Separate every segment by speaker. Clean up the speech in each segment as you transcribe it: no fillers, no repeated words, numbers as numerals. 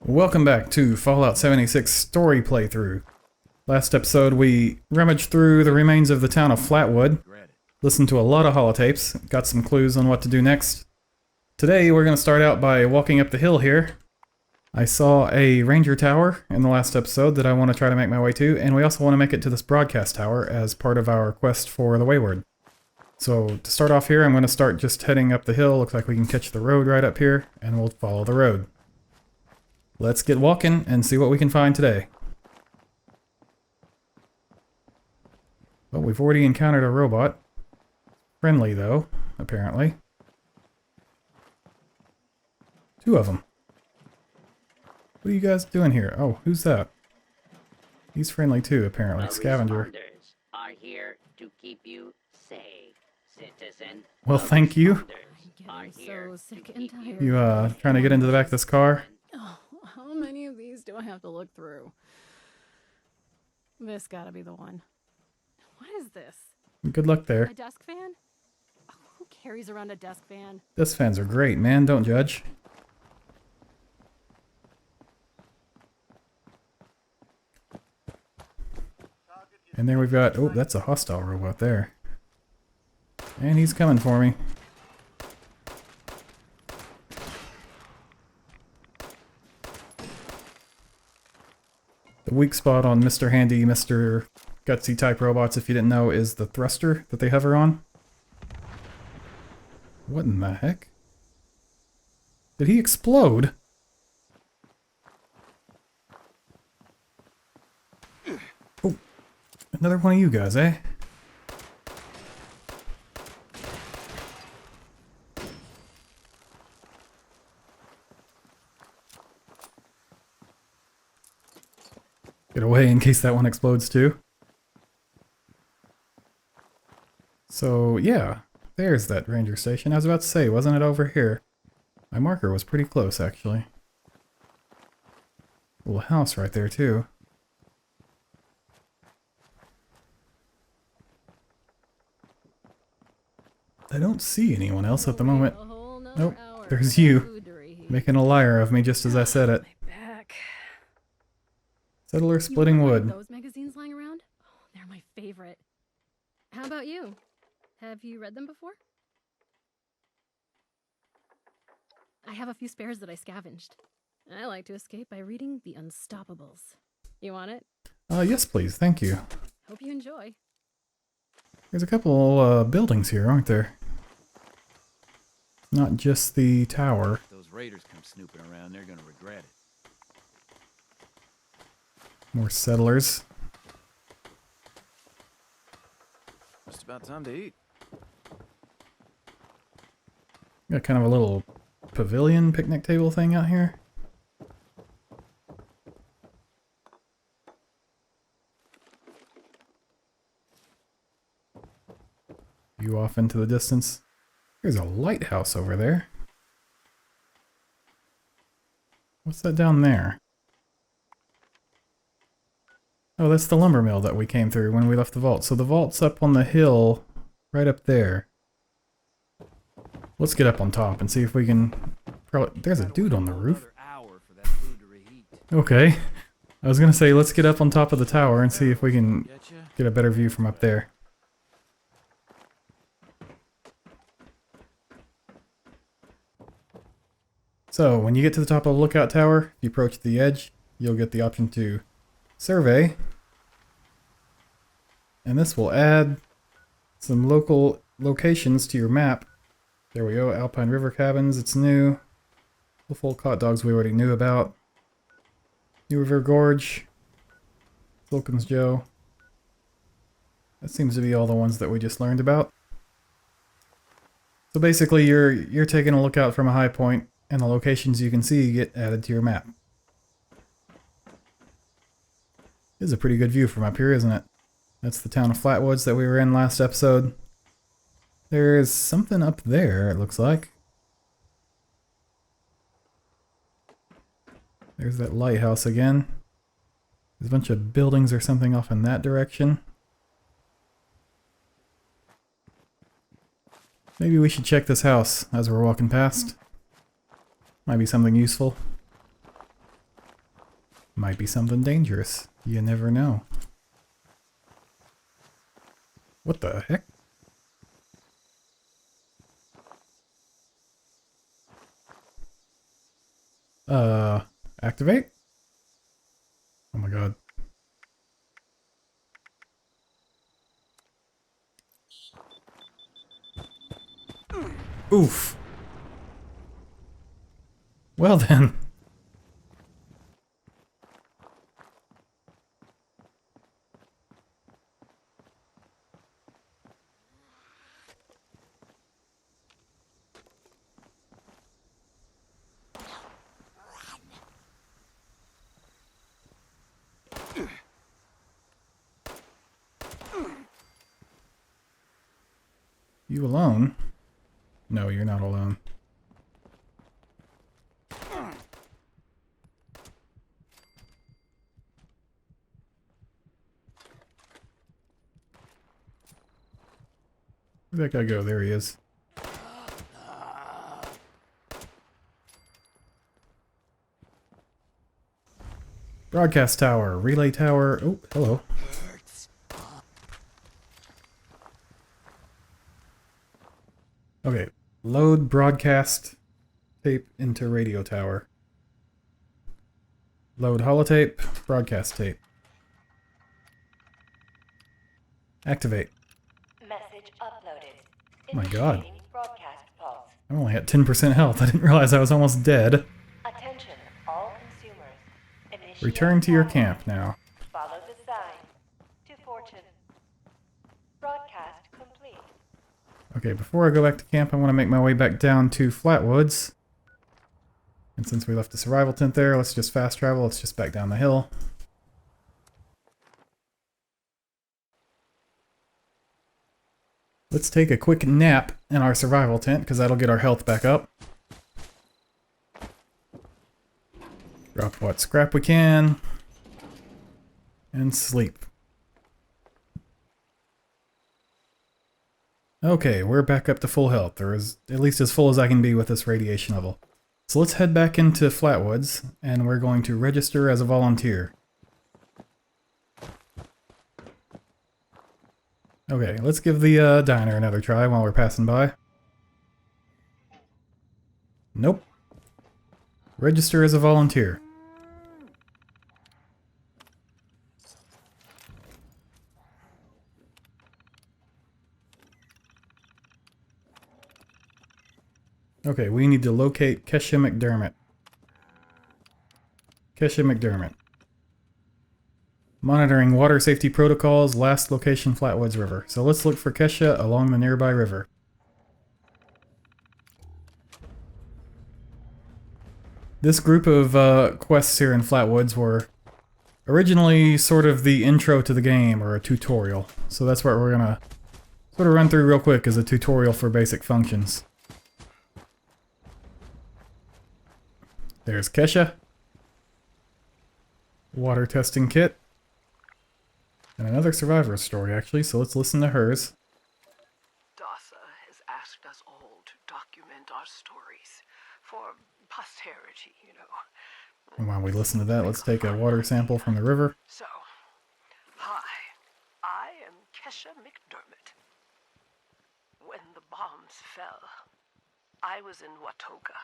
Speaker 1: Welcome back to Fallout 76 story playthrough. Last episode we rummaged through the remains of the town of Flatwood, listened to a lot of holotapes, got some clues on what to do next. Today we're going to start out by walking up the hill here. I saw a ranger tower in the last episode that I want to try to make my way to, and we also want to make it to this broadcast tower as part of our quest for the Wayward. So to start off here, I'm going to start just heading up the hill. Looks like we can catch the road right up here, and we'll follow the road. Let's get walking and see what we can find today. Well, we've already encountered a robot. Friendly, though, apparently. Two of them. What are you guys doing here? Oh, who's that? He's friendly too, apparently. Scavenger.
Speaker 2: Are here to keep you safe, citizen.
Speaker 1: Well, thank you.
Speaker 3: I'm so sick and tired.
Speaker 1: You, trying to get into the back of this car?
Speaker 3: Oh, how many of these do I have to look through? This gotta be the one. What is this?
Speaker 1: Good luck there.
Speaker 3: A desk fan? Oh, who carries around a desk fan?
Speaker 1: Desk fans are great, man. Don't judge. And there we've got... Oh, that's a hostile robot there. And he's coming for me. The weak spot on Mr. Handy, Mr. Gutsy type robots, if you didn't know, is the thruster that they hover on. What in the heck? Did he explode? Oh, another one of you guys, eh? Get away in case that one explodes too. So, yeah, there's that ranger station. I was about to say, wasn't it over here? My marker was pretty close, actually. Little house right there, too. I don't see anyone else at the moment. Nope, there's you, making a liar of me just as I said it. Settler splitting wood.
Speaker 3: Those magazines lying around? Oh, they're my favorite. How about you? Have you read them before? I have a few spares that I scavenged. I like to escape by reading The Unstoppables. You want it?
Speaker 1: Yes please, thank you.
Speaker 3: Hope you enjoy.
Speaker 1: There's a couple buildings here, aren't there? Not just the tower.
Speaker 4: If those raiders come snooping around, they're gonna regret it.
Speaker 1: More settlers.
Speaker 4: Just about time to eat.
Speaker 1: Got kind of a little pavilion picnic table thing out here. You off into the distance. There's a lighthouse over there. What's that down there? Oh, that's the lumber mill that we came through when we left the vault. So the vault's up on the hill, right up there. Let's get up on top and see if we can... Probably... There's a dude on the roof. Okay. I was gonna say, let's get up on top of the tower and see if we can get a better view from up there. So, when you get to the top of the lookout tower, if you approach the edge, you'll get the option to survey. And this will add some local locations to your map. There we go, Alpine River Cabins, it's new. The Folk Hot Dogs we already knew about. New River Gorge. Wilkins Joe. That seems to be all the ones that we just learned about. So basically you're taking a lookout from a high point, and the locations you can see get added to your map. This is a pretty good view from up here, isn't it? That's the town of Flatwoods that we were in last episode. There's something up there, it looks like. There's that lighthouse again. There's a bunch of buildings or something off in that direction. Maybe we should check this house as we're walking past. Might be something useful. Might be something dangerous. You never know. What the heck? Activate? Oh my god. Oof. Well then. You alone? No, you're not alone. Where'd that guy go? There he is. Broadcast tower, relay tower. Oh, hello. Okay, load broadcast tape into radio tower. Load holotape, broadcast tape. Activate.
Speaker 5: Message uploaded.
Speaker 1: Oh my god.
Speaker 5: Initiating broadcast pulse.
Speaker 1: I'm only at 10% health. I didn't realize I was almost dead.
Speaker 5: Attention, all consumers. Initiate
Speaker 1: Return to your
Speaker 5: power.
Speaker 1: camp now.
Speaker 5: Follow the sign. To fortune. Broadcast complete.
Speaker 1: Okay, before I go back to camp, I want to make my way back down to Flatwoods. And since we left the survival tent there, let's just fast travel. Let's just back down the hill. Let's take a quick nap in our survival tent, because that'll get our health back up. Drop what scrap we can. And sleep. Okay, we're back up to full health, or at least as full as I can be with this radiation level. So let's head back into Flatwoods, and we're going to register as a volunteer. Okay, let's give the diner another try while we're passing by. Nope. Register as a volunteer. Okay, we need to locate Kesha McDermott. Kesha McDermott. Monitoring water safety protocols, last location Flatwoods River. So let's look for Kesha along the nearby river. This group of quests here in Flatwoods were originally sort of the intro to the game, or a tutorial. So that's what we're gonna sort of run through real quick as a tutorial for basic functions. There's Kesha. Water testing kit. And another survivor's story, actually, so let's listen to hers.
Speaker 6: DASA has asked us all to document our stories for posterity, you know.
Speaker 1: And while we listen to that, let's take a water sample from the river.
Speaker 6: So, hi, I am Kesha McDermott. When the bombs fell, I was in Watoga,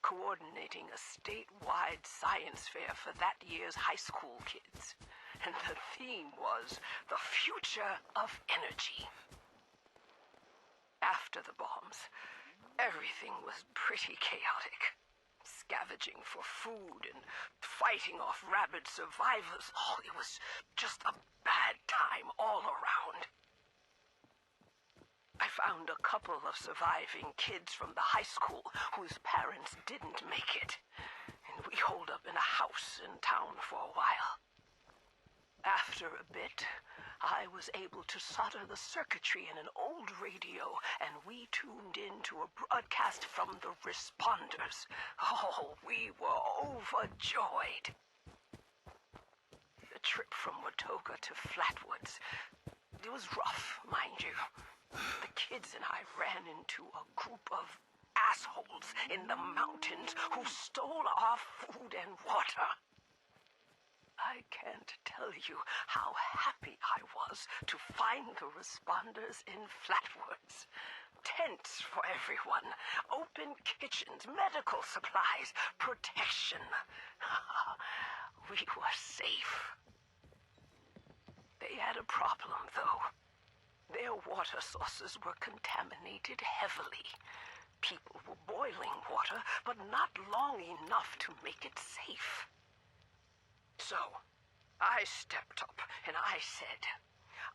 Speaker 6: coordinating a statewide science fair for that year's high school kids. And the theme was the future of energy. After the bombs, everything was pretty chaotic. Scavenging for food and fighting off rabid survivors. Oh, it was just a bad time all around. I found a couple of surviving kids from the high school whose parents didn't make it. And we holed up in a house in town for a while. After a bit, I was able to solder the circuitry in an old radio, and we tuned in to a broadcast from the responders. Oh, we were overjoyed. The trip from Watoga to Flatwoods, it was rough, mind you. The kids and I ran into a group of assholes in the mountains who stole our food and water. can't tell you how happy I was to find the responders in Flatwoods. Tents for everyone, open kitchens, medical supplies, protection. We were safe. They had a problem, though. Their water sources were contaminated heavily. People were boiling water, but not long enough to make it safe. So, I stepped up and I said,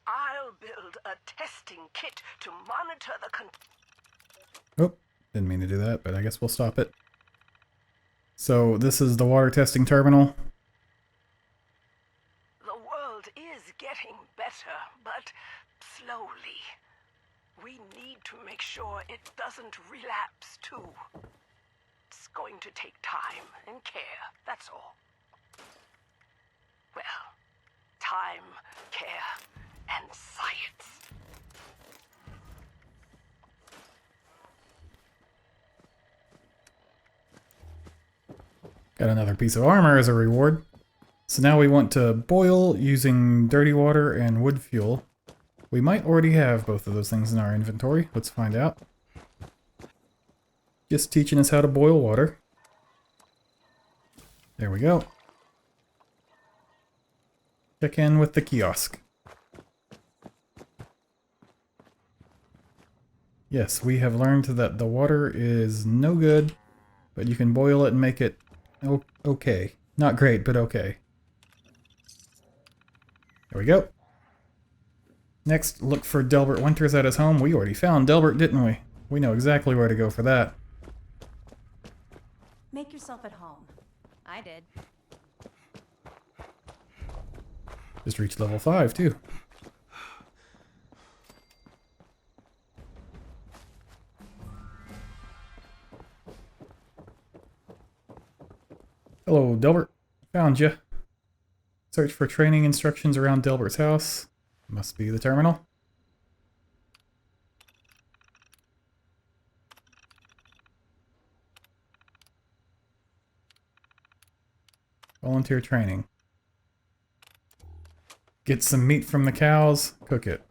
Speaker 6: I'll build a testing kit to monitor the
Speaker 1: Oh, didn't mean to do that, but I guess we'll stop it. So this is the water testing terminal.
Speaker 6: The world is getting better, but slowly. We need to make sure it doesn't relapse, too. It's going to take time and care, that's all. Well, time, care, and science.
Speaker 1: Got another piece of armor as a reward. So now we want to boil using dirty water and wood fuel. We might already have both of those things in our inventory. Let's find out. Just teaching us how to boil water. There we go. Check in with the kiosk. Yes, we have learned that the water is no good, but you can boil it and make it okay. Not great, but okay. There we go. Next, look for Delbert Winters at his home. We already found Delbert, didn't we? We know exactly where to go for that.
Speaker 7: Make yourself at home. I did.
Speaker 1: Just reached level 5, too. Hello, Delbert. Found you. Search for training instructions around Delbert's house. Must be the terminal. Volunteer training. Get some meat from the cows, cook it.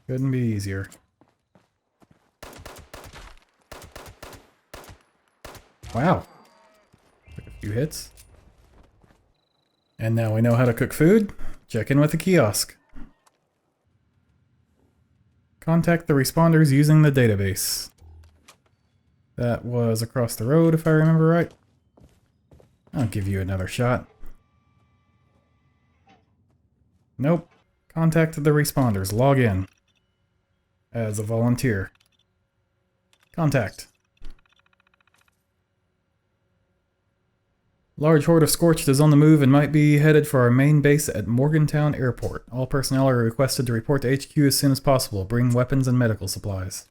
Speaker 1: Couldn't be easier. Wow. Took a few hits. And now we know how to cook food. Check in with the kiosk. Contact the responders using the database. That was across the road, if I remember right. I'll give you another shot. Nope. Contact the responders. Log in. As a volunteer. Contact. Large horde of Scorched is on the move and might be headed for our main base at Morgantown Airport. All personnel are requested to report to HQ as soon as possible. Bring weapons and medical supplies.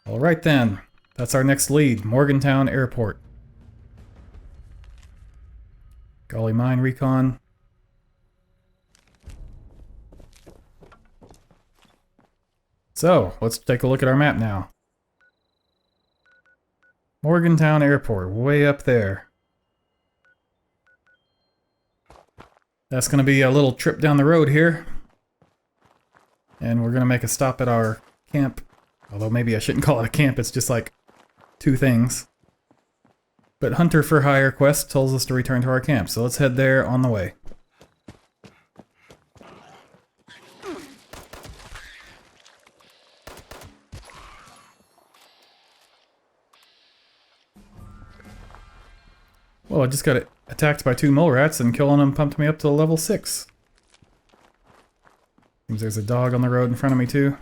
Speaker 1: Alright then. That's our next lead. Morgantown Airport. Golly Mine Recon. So, let's take a look at our map now. Morgantown Airport, way up there. That's going to be a little trip down the road here. And we're going to make a stop at our camp. Although maybe I shouldn't call it a camp, it's just like two things. But Hunter for Hire quest tells us to return to our camp, so let's head there on the way. Well, I just got attacked by 2 mole rats, and killing them pumped me up to level 6. Seems there's a dog on the road in front of me, too.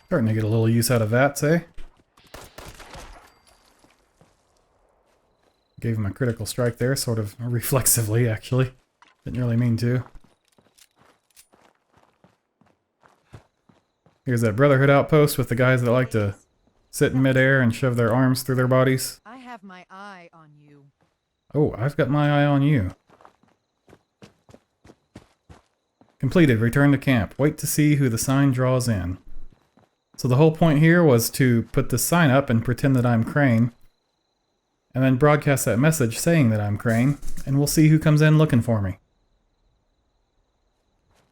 Speaker 1: Starting to get a little use out of that, say. Gave him a critical strike there, sort of reflexively, actually. Didn't really mean to. Here's that Brotherhood outpost with the guys that like to sit in midair and shove their arms through their bodies.
Speaker 8: I have my eye on you.
Speaker 1: Oh, I've got my eye on you. Completed. Return to camp. Wait to see who the sign draws in. So the whole point here was to put the sign up and pretend that I'm Crane. And then broadcast that message saying that I'm Crane. And we'll see who comes in looking for me.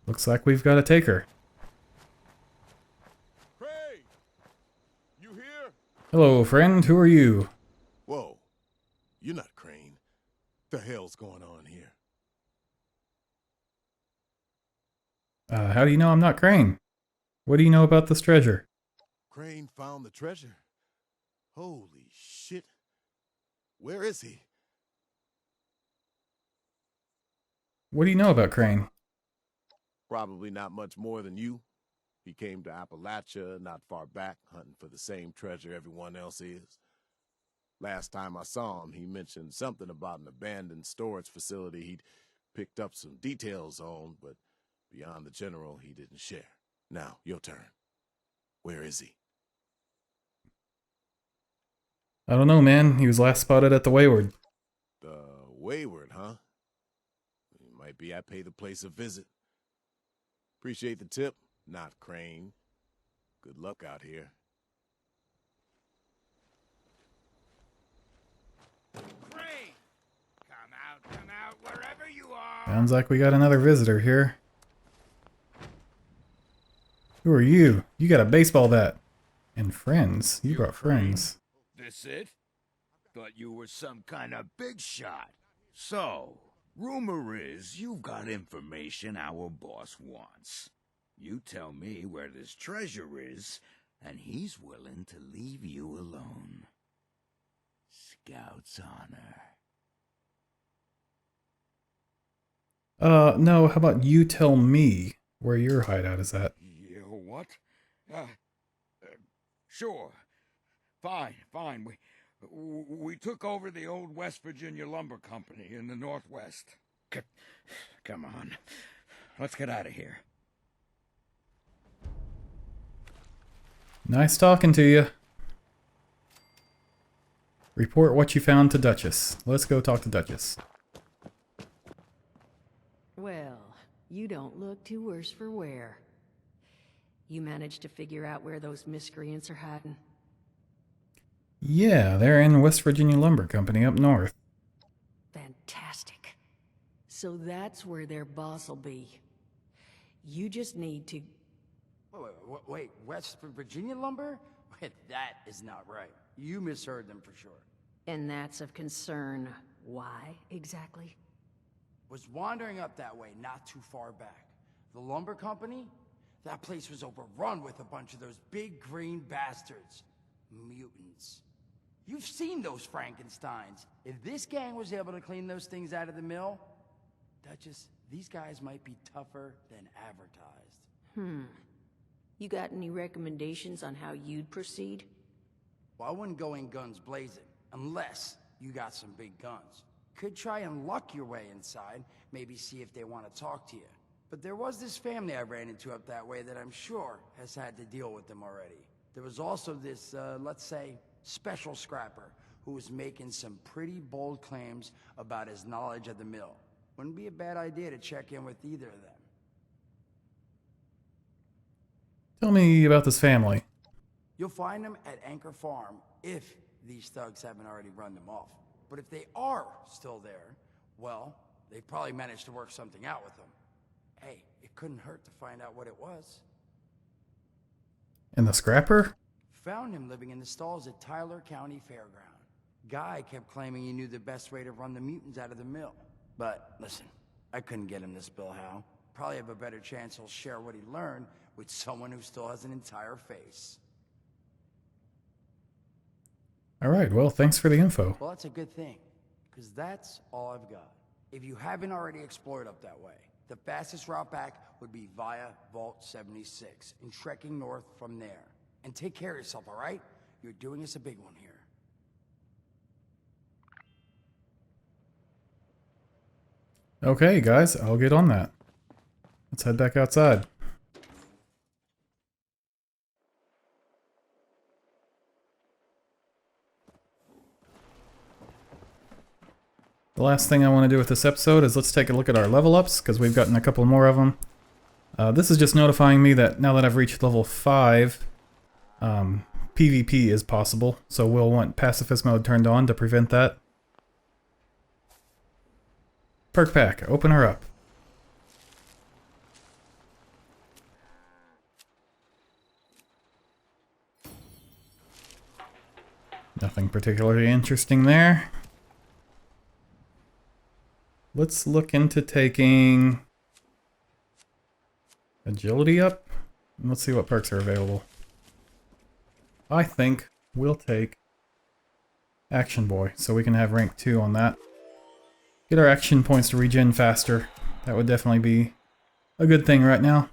Speaker 1: Looks like we've got a taker.
Speaker 9: Crane! You here?
Speaker 1: Hello, friend. Who are you?
Speaker 9: Whoa. You're not Crane. The hell's going on here?
Speaker 1: How do you know I'm not Crane? What do you know about this treasure?
Speaker 9: Crane found the treasure. Holy shit. Where is he?
Speaker 1: What do you know about Crane?
Speaker 9: Probably not much more than you. He came to Appalachia not far back, hunting for the same treasure everyone else is. Last time I saw him, he mentioned something about an abandoned storage facility he'd picked up some details on, but beyond the general, he didn't share. Now, your turn. Where is he?
Speaker 1: I don't know, man. He was last spotted at the Wayward.
Speaker 9: The Wayward, huh? Might be I pay the place a visit. Appreciate the tip, not Crane. Good luck out here.
Speaker 10: Crane! Come out, wherever you are!
Speaker 1: Sounds like we got another visitor here. Who are you? You got a baseball bat. And friends. You brought friends.
Speaker 10: This it? Thought you were some kind of big shot. So, rumor is you've got information our boss wants. You tell me where this treasure is, and he's willing to leave you alone. Scout's honor.
Speaker 1: No, how about you tell me where your hideout is at?
Speaker 10: Yeah, what? Sure. Fine. We took over the old West Virginia Lumber Company in the Northwest. Come on. Let's get out of here.
Speaker 1: Nice talking to you. Report what you found to Duchess. Let's go talk to Duchess.
Speaker 11: Well, you don't look too worse for wear. You managed to figure out where those miscreants are hiding?
Speaker 1: Yeah, they're in West Virginia Lumber Company up north.
Speaker 11: Fantastic. So that's where their boss will be. You just need to...
Speaker 12: Wait, West Virginia lumber? That is not right. You misheard them for sure.
Speaker 11: And that's of concern. Why, exactly?
Speaker 12: Was wandering up that way not too far back. The lumber company? That place was overrun with a bunch of those big green bastards. Mutants. You've seen those Frankensteins. If this gang was able to clean those things out of the mill, Duchess, these guys might be tougher than advertised.
Speaker 11: You got any recommendations on how you'd proceed?
Speaker 12: Well, I wouldn't go in guns blazing, unless you got some big guns. Could try and luck your way inside, maybe see if they want to talk to you. But there was this family I ran into up that way that I'm sure has had to deal with them already. There was also this, let's say, special scrapper who was making some pretty bold claims about his knowledge of the mill. Wouldn't be a bad idea to check in with either of them.
Speaker 1: Tell me about this family.
Speaker 12: You'll find them at Anchor Farm if these thugs haven't already run them off. But if they are still there, well, they probably managed to work something out with them. Hey, it couldn't hurt to find out what it was.
Speaker 1: And the scrapper?
Speaker 12: Found him living in the stalls at Tyler County Fairground. Guy kept claiming he knew the best way to run the mutants out of the mill. But listen, I couldn't get him to spill how. Probably have a better chance he'll share what he learned with someone who still has an entire face.
Speaker 1: Alright, well, thanks for the info.
Speaker 12: Well, that's a good thing, because that's all I've got. If you haven't already explored up that way, the fastest route back would be via Vault 76 and trekking north from there. And take care of yourself, all right? You're doing us a big one here.
Speaker 1: Okay, guys, I'll get on that. Let's head back outside. The last thing I want to do with this episode is let's take a look at our level ups, because we've gotten a couple more of them. This is just notifying me that now that I've reached level 5, PvP is possible, so we'll want pacifist mode turned on to prevent that. Perk pack, open her up. Nothing particularly interesting there. Let's look into taking agility up. And let's see what perks are available. I think we'll take Action Boy, so we can have rank 2 on that. Get our action points to regen faster. That would definitely be a good thing right now.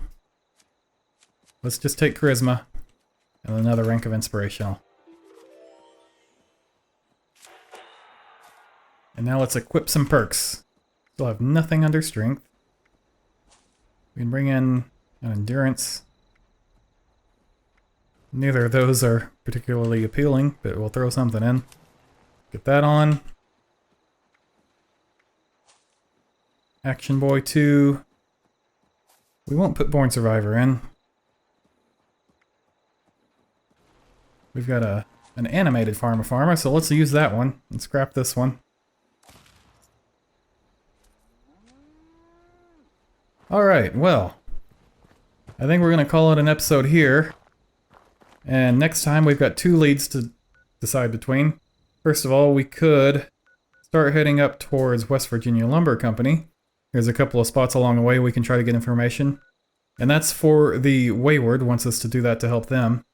Speaker 1: Let's just take Charisma and another rank of Inspirational. And now let's equip some perks. Still have nothing under Strength. We can bring in an Endurance. Neither of those are particularly appealing, but we'll throw something in. Get that on. Action Boy 2. We won't put Born Survivor in. We've got an animated Pharma, so let's use that one and scrap this one. Alright, well, I think we're going to call it an episode here. And next time we've got 2 leads to decide between. First of all, we could start heading up towards West Virginia Lumber Company. There's a couple of spots along the way we can try to get information. And that's for the Wayward, wants us to do that to help them.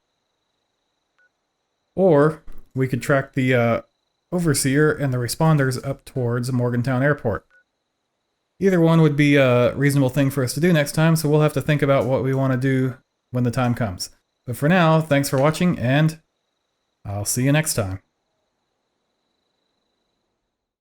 Speaker 1: Or we could track the Overseer and the Responders up towards Morgantown Airport. Either one would be a reasonable thing for us to do next time, so we'll have to think about what we want to do when the time comes. But for now, thanks for watching, and I'll see you next time.